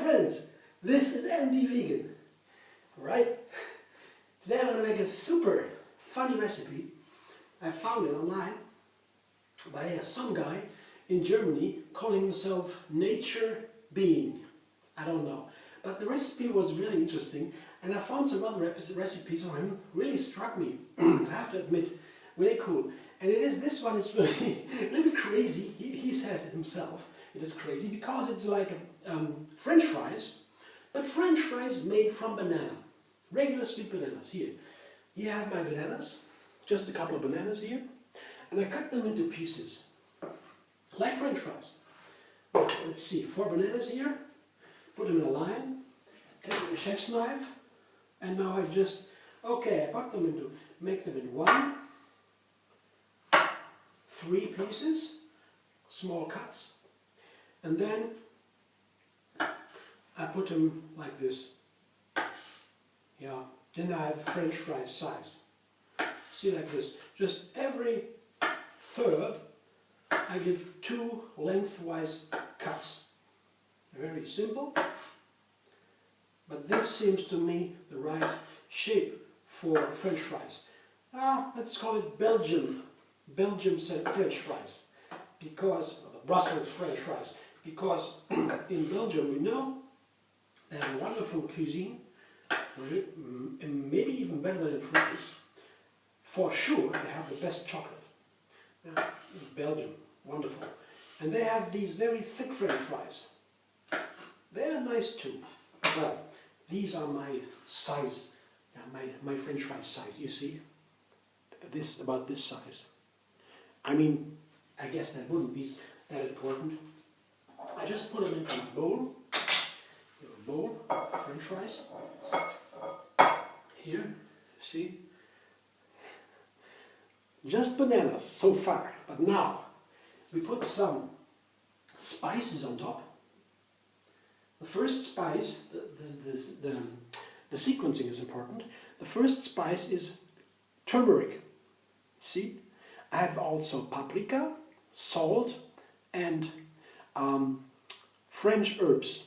friends, this is MD Vegan, right? Today I'm going to make a super funny recipe. I found it online by some guy in Germany calling himself Nature Being. I don't know, but the recipe was really interesting, and I found some other recipes on him, really struck me, I have to admit, really cool. And it is, this one is really, really crazy. He says it himself. It is crazy because it's like French fries, but French fries made from banana. Regular sweet bananas. Here have my bananas, just a couple of bananas here, and I cut them into pieces, like French fries. Now, let's see, 4 bananas here, put them in a line, take a chef's knife, and now I just, okay, I put them into, make them in 1, 3 pieces, small cuts, and then I put them like this. Yeah, then I have French fry size. See, like this. Just every third I give 2 lengthwise cuts. Very simple, but this seems to me the right shape for French fries. Let's call it Belgium French fries, because Brussels French fries, because in Belgium we know they have a wonderful cuisine, and maybe even better than in France. For sure, they have the best chocolate. Belgium, wonderful, and they have these very thick French fries. They are nice too. Well, these are my size, my French fry size. You see, about this size. I mean, I guess that wouldn't be that important. I just put them into a bowl. French fries. Here, see? Just bananas so far, but now we put some spices on top. The first spice, the sequencing is important. The first spice is turmeric. See? I have also paprika, salt, and French herbs.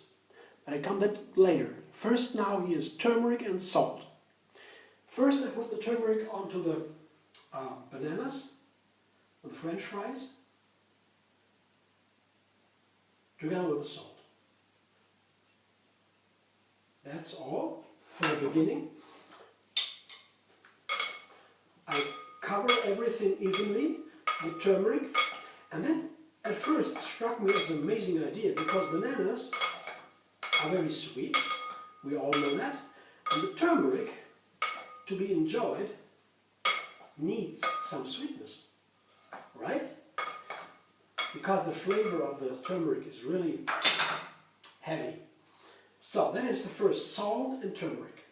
But I come that later. First now here's turmeric and salt. First I put the turmeric onto the bananas, on the French fries, together with the salt. That's all for the beginning. I cover everything evenly with turmeric, and then at first struck me as an amazing idea, because bananas are very sweet, we all know that, and the turmeric, to be enjoyed, needs some sweetness, right? Because the flavor of the turmeric is really heavy. So that is the first, salt and turmeric.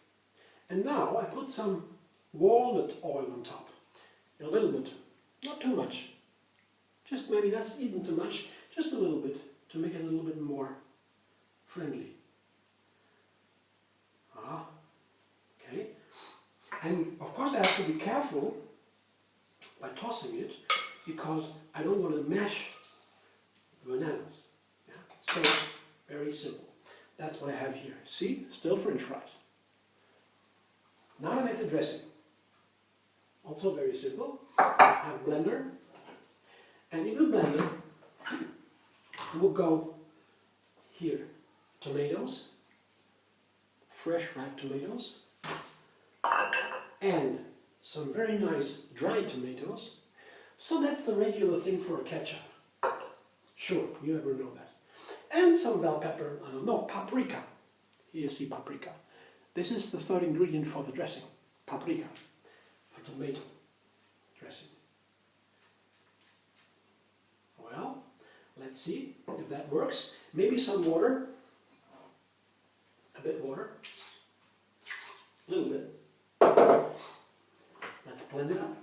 And now I put some walnut oil on top. A little bit, not too much. Just maybe that's even too much, just a little bit, to make it a little bit more friendly. Okay. And of course I have to be careful by tossing it, because I don't want to mash the bananas. Yeah? So, very simple. That's what I have here. See? Still French fries. Now I make the dressing. Also very simple. I have a blender. And in the blender will go here tomatoes, fresh ripe tomatoes, and some very nice dried tomatoes. So that's the regular thing for a ketchup. Sure, you never know that. And some bell pepper, paprika. Here you see paprika. This is the third ingredient for the dressing. Paprika, for tomato dressing. Well, let's see if that works. Maybe some water. A bit water. A little bit. Let's blend it up.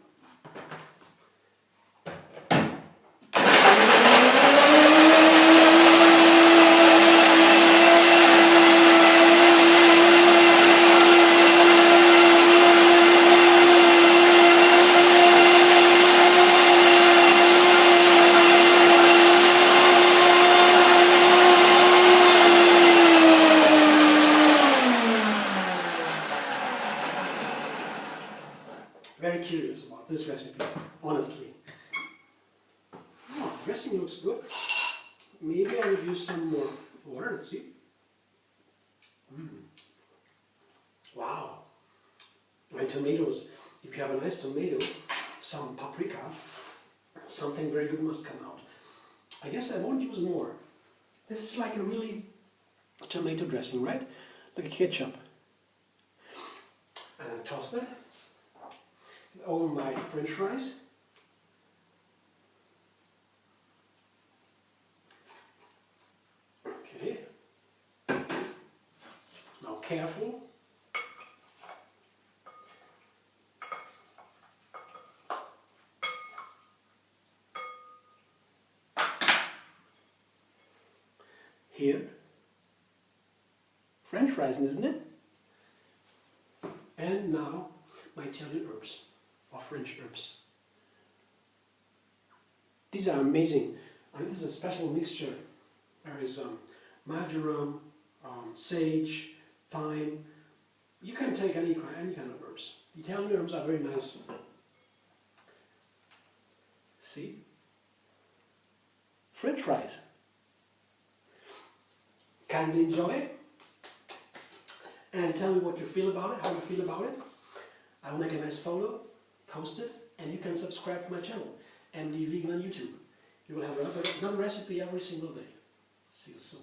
dressing looks good. Maybe I would use some more water. Let's see. Wow. And tomatoes. If you have a nice tomato, some paprika, something very good must come out. I guess I won't use more. This is like a really tomato dressing, right? Like a ketchup. And I toss that over my French fries. Okay. Now careful. Here, French fries, isn't it? And now my Italian herbs, or French herbs. These are amazing. This is a special mixture. There is marjoram, sage, thyme. You can take any kind of herbs. The Italian herbs are very nice. See? French fries. Kindly enjoy it. And tell me what you feel about it, how you feel about it. I'll make a nice photo, post it, and you can subscribe to my channel, MD Vegan on YouTube. You will have another recipe every single day. See you soon.